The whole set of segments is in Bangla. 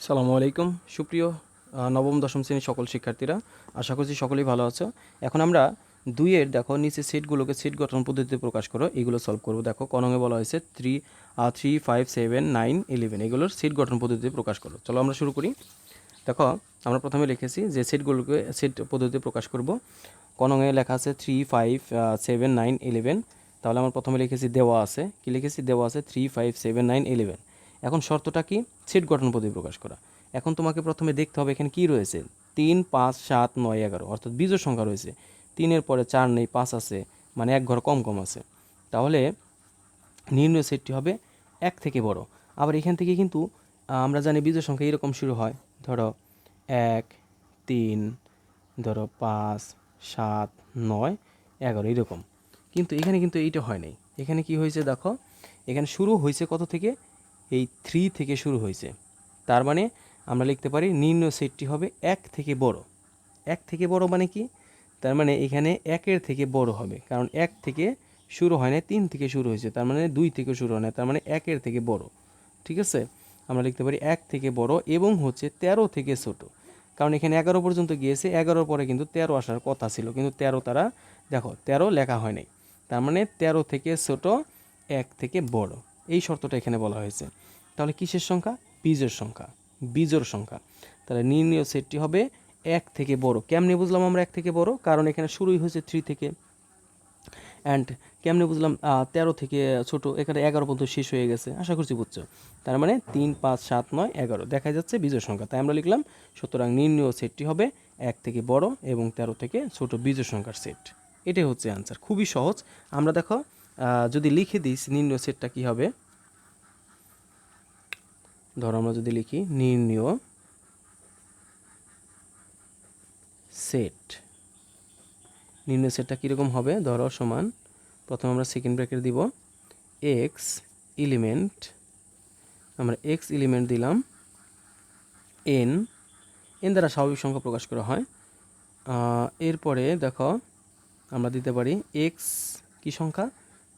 আসসালামু আলাইকুম সুপ্রিয় নবম দশম শ্রেণীর সকল শিক্ষার্থীরা, আশা করছি সকলেই ভালো আছো। এখন আমরা দুইয়ের দেখো নিচে সেটগুলোকে সেট গঠন পদ্ধতিতে প্রকাশ করো, এগুলো সলভ করবো। দেখো কনঙে বলা হয়েছে 3, 5, 7, 9, 11 এগুলোর সেট গঠন পদ্ধতিতে প্রকাশ করো। চলো আমরা শুরু করি। দেখো আমরা প্রথমে লিখেছি যে সেটগুলোকে সেট পদ্ধতিতে প্রকাশ করব। কনঙে লেখা আছে 3, 5, 7, 9, 11। তাহলে আমরা প্রথমে লিখেছি দেওয়া আছে, কি লিখেছি, দেওয়া আছে 3, 5, 7, 9, 11। এখন শর্তটা কি, সেট গঠন পদ্ধতি প্রকাশ করা। এখন তোমাকে প্রথমে দেখতে হবে এখানে কি রয়েছে, 3, 5, 7, 9, 11 অর্থাৎ বিজোড় সংখ্যা রয়েছে। 3-এর পরে 4 নেই, 5 আছে, মানে এক ঘর কম কম আছে। তাহলে নির্ণয় সেটটি হবে এক থেকে বড়। আবার এখান থেকে কিন্তু আমরা জানি বিজোড় সংখ্যা এরকম শুরু হয়, ধরো 1, 3, ধরো 5, 7, 9, 11 এরকম। কিন্তু এখানে কিন্তু এইটা হয় নাই। এখানে কি হয়েছে দেখো, এখানে শুরু হয়েছে কত থেকে, এই 3 থেকে শুরু হয়েছে। তার মানে আমরা লিখতে পারি নির্ণয় সেটটি হবে এক থেকে বড়। এক থেকে বড় মানে কি, তার মানে এখানে একের থেকে বড় হবে, কারণ এক থেকে শুরু হয় না, 3 থেকে শুরু হয়েছে, তার মানে 2 থেকে শুরু হয় না, তার মানে একের থেকে বড়। ঠিক আছে, আমরা লিখতে পারি এক থেকে বড় এবং হচ্ছে 13 থেকে ছোট। কারণ এখানে 11 পর্যন্ত গিয়েছে, 11 পরে কিন্তু 13 আসার কথা ছিল, কিন্তু 13 তারা দেখো 13 লেখা হয় নাই। তার মানে 13 থেকে ছোট, এক থেকে বড়, এই শর্তটা এখানে বলা হয়েছে। তাহলে কিসের সংখ্যা, বীজের সংখ্যা, বিজোড় সংখ্যা। তাহলে নির্ণয় সেটটি হবে এক থেকে বড়। কেমনে বুঝলাম আমরা এক থেকে বড়, কারণ এখানে শুরুই হয়েছে 3 থেকে। অ্যান্ড কেমনে বুঝলাম 13 থেকে ছোট, এখানে 11 পর্যন্ত শেষ হয়ে গেছে, আশা করছি বুঝছো। তার মানে 3, 5, 7, 9, 11 দেখা যাচ্ছে বিজোড় সংখ্যা, তাই আমরা লিখলাম সুতরাং নির্ণয় সেটটি হবে এক থেকে বড় এবং 13 থেকে ছোট বিজোড় সংখ্যার সেট। এটাই হচ্ছে আনসার, খুবই সহজ। আমরা দেখো যদি লিখে দিই নির্ণয় সেটটা কি হবে, ধরো আমরা যদি লিখি নির্ণয় সেট, নির্ণয় সেটটা কীরকম হবে, ধরো সমান, প্রথমে আমরা সেকেন্ড ব্র্যাকেট দিব, এক্স এলিমেন্ট, আমরা এক্স এলিমেন্ট দিলাম, এন, এন দ্বারা স্বাভাবিক সংখ্যা প্রকাশ করা হয়। এরপরে দেখো আমরা দিতে পারি এক্স কি সংখ্যা,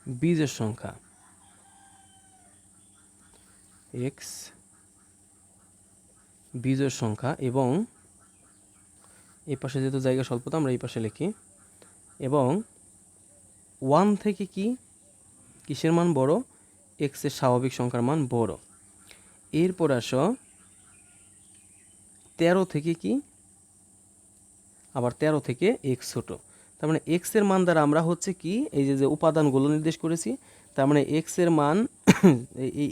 বীজের সংখ্যা, এক্স বীজের সংখ্যা, এবং এই পাশে যেহেতু জায়গা স্বল্পতা আমরা এই পাশে লিখি, এবং 1 থেকে কি কিসের মান বড়, এক্সের স্বাভাবিক সংখ্যার মান বড়। এরপর আসো 13 থেকে কি, আবার 13 থেকে এক্স ছোট। তার মানে এক্সের মান দ্বারা আমরা হচ্ছে কি, এই যে উপাদানগুলো নির্দেশ করেছি, তার মানে এক্সের মান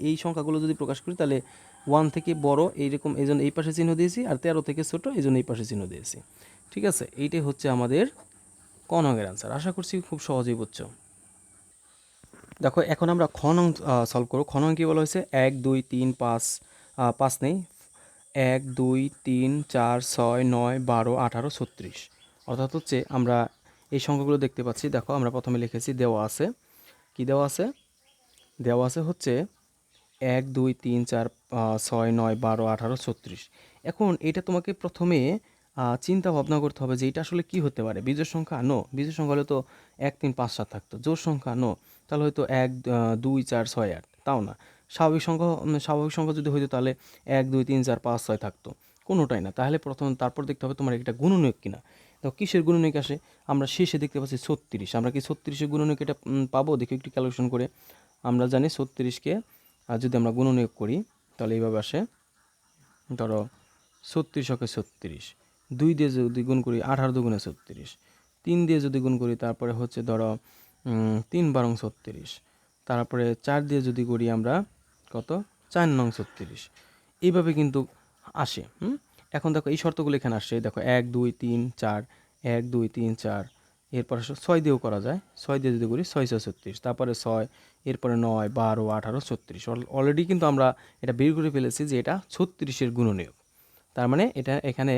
এই সংখ্যাগুলো যদি প্রকাশ করি তাহলে 1 থেকে বড় এইরকম, এই জন্য এই পাশে চিহ্ন দিয়েছি, আর 13 থেকে ছোট এই জন্য এই পাশে চিহ্ন দিয়েছি। ঠিক আছে, এইটাই হচ্ছে আমাদের ক নংয়ের আনসার। আশা করছি খুব সহজেই বুঝছো। দেখো এখন আমরা খ নং সলভ করব। খ নং কী বলা হয়েছে, 1, 2, 3, 5, 5 নেই, 1, 2, 3, 4, 6, 9, 12, 18, 36। অর্থাৎ হচ্ছে আমরা এই সংখ্যাগুলো দেখতে পাচ্ছি। দেখো আমরা প্রথমে লিখেছি দেওয়া আছে, কি দেওয়া আছে, দেওয়া আছে হচ্ছে 1, 2, 3, 4, 6, 9, 12, 18, 36। এখন এটা তোমাকে প্রথমে চিন্তা ভাবনা করতে হবে যে এটা আসলে কি হতে পারে, বিজোড় সংখ্যা, নো, বিজোড় সংখ্যা হলে তো 1, 3, 5, 7 থাকতো, জোড় সংখ্যা নো, তাহলে হয়তো 1, 2, 4, 6, 8, তাও না। স্বাভাবিক সংখ্যা, স্বাভাবিক সংখ্যা যদি হইতো তাহলে 1, 2, 3, 4, 5, 6 থাকতো, কোনোটাই না। তাহলে তারপর দেখতে হবে তোমার এটা গুণনীয়ক কিনা। তো কিসের গুণনীয়ক আসে, আমরা শেষে দেখতে পাচ্ছি 36, আমরা কি 36-এর গুণনীয়ক এটা পাবো, দেখি একটু ক্যালকুলেশন করে। আমরা জানি 36-কে যদি আমরা গুণনীয়ক করি তাহলে এইভাবে আসে, ধরো 36-কে 36, 2 দিয়ে যদি গুণ করি 18 দুগুণে 36, 3 দিয়ে যদি গুণ করি তারপরে হচ্ছে ধরো 3 বারং 36, তারপরে 4 দিয়ে যদি করি আমরা কত, 4 নং 36, এইভাবে কিন্তু আসে। এখন দেখো এই শর্তগুলো এখানে আসছে, দেখো 1, 2, 3, 4, 1, 2, 3, 4, এরপর 6 দিয়েও করা যায়, 6 দিয়ে যদি করি 6, 6, 36, তারপরে 6, এরপরে 9, 12, 18, 36। অলরেডি কিন্তু আমরা এটা বের করে ফেলেছি যে এটা 36-এর গুণনীয়ক। তার মানে এটা এখানে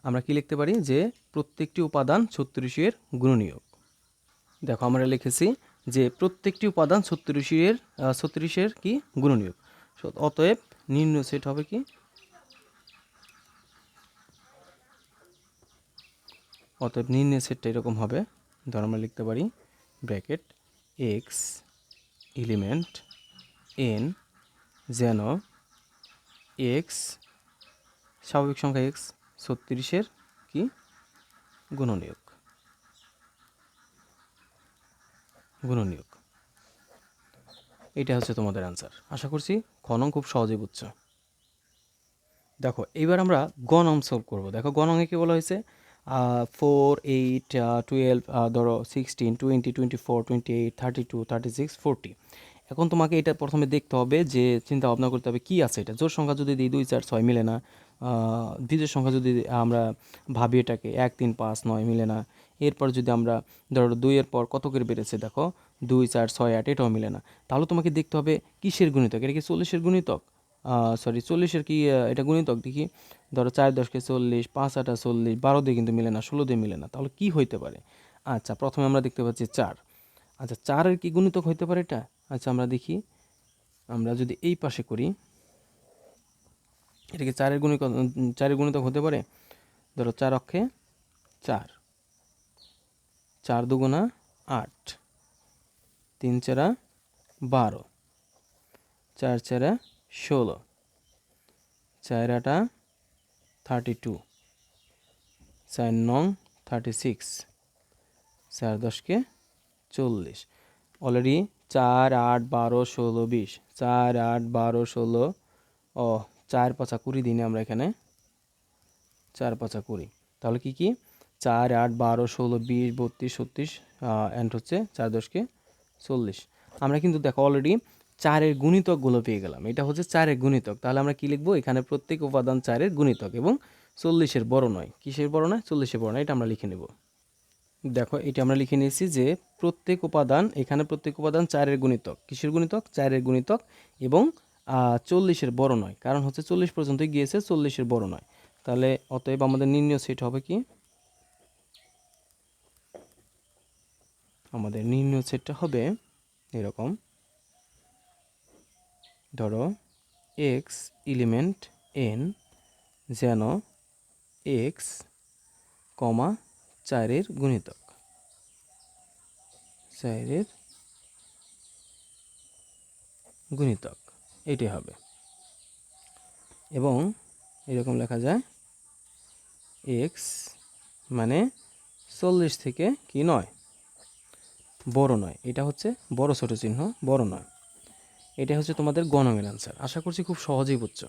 আমরা কি লিখতে পারি যে প্রত্যেকটি উপাদান 36-এর গুণনীয়ক। দেখো আমরা লিখেছি যে প্রত্যেকটি উপাদান 36-এর কি গুণনীয়ক। অতএব নির্ণয় সেট হবে কি, অতএব নির্ণয় সেটটা এরকম হবে। ধর আমরা লিখতে পারি ব্র্যাকেট এক্স এলিমেন্ট এন যেন এক্স স্বাভাবিক সংখ্যা এক্স 36-এর কি গুণনীয়ক। এটা হচ্ছে তোমাদের অ্যান্সার। আশা করছি খ নং খুব সহজেই বুঝছো। দেখো এইবার আমরা গ নং সলভ করবো। দেখো গ নংয়ে কী বলা হয়েছে, 4, 8, 12, ধরো 16, 20, 24, 28, 32, 36, 40। এখন তোমাকে এটা প্রথমে দেখতে হবে যে চিন্তা ভাবনা করতে হবে কী আছে এটা। জোড় সংখ্যা যদি দিই 2, 4, 6 মিলে না, বিজোড় সংখ্যা যদি আমরা ভাবি এটাকে 1, 3, 5, 9 মিলে না। এরপর যদি আমরা ধরো 2-এর পর কত করে বেড়েছে দেখো 2, 4, 6, 8, এটাও মিলে না। তাহলে তোমাকে দেখতে হবে কিসের গুণিতক, এটা কি 40-এর গুণিতক, সরি 40-এর কি এটা গুণিতক দেখি। ধরো 4 10 40, 5 8 40, 12 দিয়ে কিন্তু মিলে না, 16 দিয়ে মিলে না। তাহলে কি হইতে পারে? আচ্ছা প্রথমে আমরা দেখতে পাচ্ছি 4। আচ্ছা 4-এর কি গুণিতক হইতে পারে এটা? আচ্ছা আমরা দেখি, আমরা যদি এই পাশে করি, এটা কি 4-এর গুণিতক হতে পারে? ধরো 4 অক্ষে 4, 4 দুগুণা 8, 3 4 12, 4 4 16, 4 8 32, 4 9 36, 4 10 40। অলরেডি 4 8 12 16 20, 4 8 12 16, ও 4 5 20 দিনে আমরা এখানে 4 5 20। তাহলে কি কি 4 8 12 16 20 32 36, অ্যান্ড হচ্ছে 4 10 40। আমরা কিন্তু দেখো অলরেডি 4-এর গুণিতকগুলো পেয়ে গেলাম। এটা হচ্ছে 4-এর গুণিতক। তাহলে আমরা কি লিখবো, এখানে প্রত্যেক উপাদান 4-এর গুণিতক এবং 40-এর বড় নয়। কিসের বড় নয়? 40-এর বড় নয়। এটা আমরা লিখে নেব। দেখো এটা আমরা লিখে নিয়েছি যে প্রত্যেক উপাদান, এখানে প্রত্যেক উপাদান 4-এর গুণিতক। কিসের গুণিতক? 4-এর গুণিতক এবং 40-এর বড় নয়। কারণ হচ্ছে 40 পর্যন্ত গিয়েছে, 40-এর বড় নয়। তাহলে অতএব আমাদের নির্ণয় সেট হবে কি, আমাদের নির্ণয় সেটটা হবে এরকম। ধরো এক্স এলিমেন্ট এন যেন এক্স, 4-এর গুণিতক, 4-এর গুণিতক এটাই হবে। এবং এরকম লেখা যায় এক্স মানে 40 থেকে কি নয়, বড় নয়। এটা হচ্ছে বড় ছোট চিহ্ন, বড় নয়। এটা হচ্ছে তোমাদের গণমের অ্যান্সার। আশা করছি খুব সহজেই বুঝছো।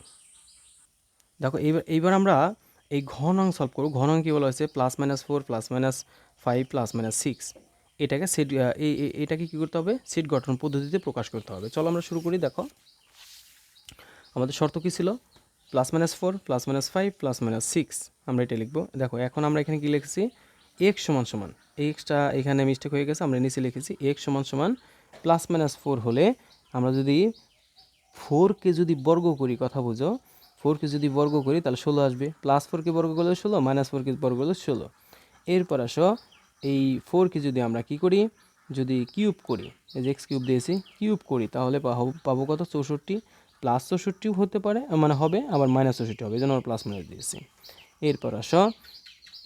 দেখো এইবার আমরা এই ঘনং সলভ করব। ঘনং কি বলা হয়েছে, +-4 +-5 +-6। এটাকে সেট, এটাকে কী করতে হবে, সেট গঠন পদ্ধতিতে প্রকাশ করতে হবে। চলো আমরা শুরু করি। দেখো আমাদের শর্ত কী ছিল, +-4 +-5 +-6, আমরা এটা লিখবো। দেখো এখন আমরা এখানে কি লিখেছি, এক্স সমান সমান, এক্সটা এখানে মিস্টেক হয়ে গেছে, আমরা নিচে লিখেছি এক্স সমান সমান +-4 হলে আমরা যদি 4কে যদি বর্গ করি, কথা বুঝো, 4কে যদি বর্গ করি তাহলে 16 আসবে। +4কে বর্গ করলে 16, -4কে বর্গ করলে 16। এরপর আসো এই 4কে যদি আমরা কি করি, যদি কিউব করি, এই যে এক্স কিউব দিয়েছি, কিউব করি তাহলে পাবো কত, 64। +64 হতে পারে, মানে হবে, আবার -64 হবে, এই জন্য আমরা প্লাস মাইনাস দিয়েছি। এরপর আসো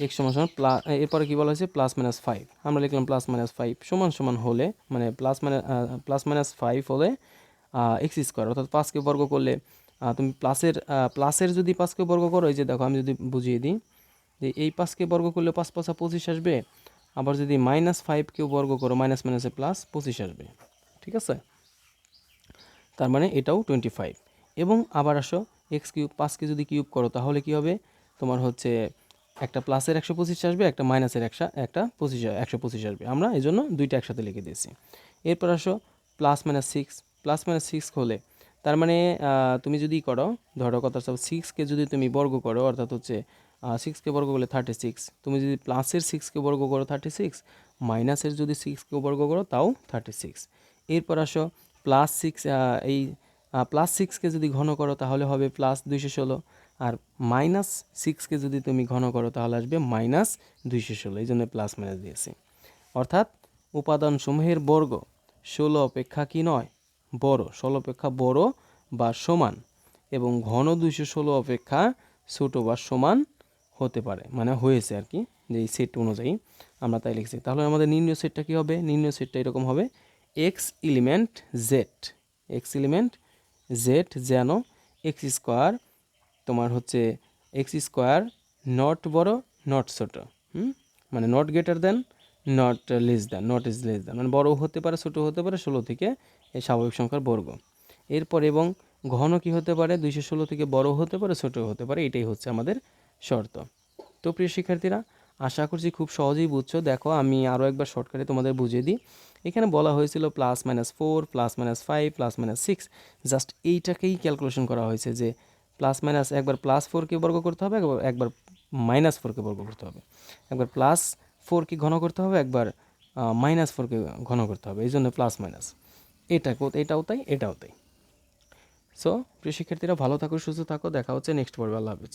এক্স সমান সমান এরপরে কী বলা হয়েছে, +-5, আমরা লিখলাম +-5 সমান সমান হলে, মানে +-5 হলে এক্স স্কোয়ার, অর্থাৎ 5কে বর্গ করলে তুমি প্লাসের যদি 5কে বর্গ করো, এই যে দেখো আমি যদি বুঝিয়ে দিই যে এই 5কে বর্গ করলে 5 5 25 আসবে। আবার যদি -5কেও বর্গ করো, মাইনাস মাইনাসে প্লাস 25 আসবে। ঠিক আছে, তার মানে এটাও 25। এবং আবার আসো এক্স কিউব, 5কে যদি কিউব করো তাহলে কি হবে, তোমার হচ্ছে একটা প্লাসের 125 আসবে, একটা মাইনাসের একটা 125 আসবে। আমরা এই জন্য দুইটা একসাথে লিখে দিয়েছি। এরপর আসো +-6, +-6 হলে তার মানে তুমি যদি করো, ধরো কথা সব 6কে যদি তুমি বর্গ করো, অর্থাৎ হচ্ছে 6কে বর্গ করলে 36। তুমি যদি প্লাসের 6কে বর্গ করো 36, মাইনাসের যদি 6কে বর্গ করো তাও 36। এরপর আসো +6, এই +6কে যদি ঘন করো তাহলে হবে +216, আর -6কে যদি তুমি ঘন করো তাহলে আসবে -216, এই জন্য প্লাস মাইনাস দিয়েছি। অর্থাৎ উপাদান সমূহের বর্গ 16 অপেক্ষা কি নয়, বড়, 16 অপেক্ষা বড় বা সমান, এবং ঘন 216 অপেক্ষা ছোট বা সমান হতে পারে, মানে হয়েছে আর কি, যে এই সেট অনুযায়ী আমরা তাই লিখছি। তাহলে আমাদের নির্ণয় সেটটা কী হবে, নির্ণয় সেটটা এরকম হবে, x element Z, x element Z যেন এক্স স্কোয়ার তোমার হচ্ছে এক্স স্কোয়ার নট বড় নট ছোট, মানে not greater than not less than, not is less than, মানে বড় হতে পারে ছোট হতে পারে 16 থেকে এই স্বাভাবিক সংখ্যার বর্গ। এরপর এবং ঘন কি হতে পারে 216 থেকে বড় হতে পারে ছোট হতে পারে, এটাই হচ্ছে আমাদের শর্ত। তো প্রিয় শিক্ষার্থীরা, আশা করছি খুব সহজেই বুঝছো। দেখো আমি আরও একবার শর্টকাটে তোমাদের বুঝিয়ে দিই। এখানে বলা হয়েছিল +-4 +-5 +-6, জাস্ট এইটাকেই ক্যালকুলেশন করা হয়েছে যে প্লাস মাইনাস একবার +4কে বর্গ করতে হবে, একবার -4কে বর্গ করতে হবে, একবার +4কে ঘন করতে হবে, একবার -4কে ঘন করতে হবে, এই জন্য প্লাস মাইনাস। এটাও তাই, এটাও তাই। সো প্রিয় শিক্ষার্থীরা, ভালো থাকো, সুস্থ থাকো, দেখা হচ্ছে নেক্সট পর্বে। আল্লাহ হাফেজ।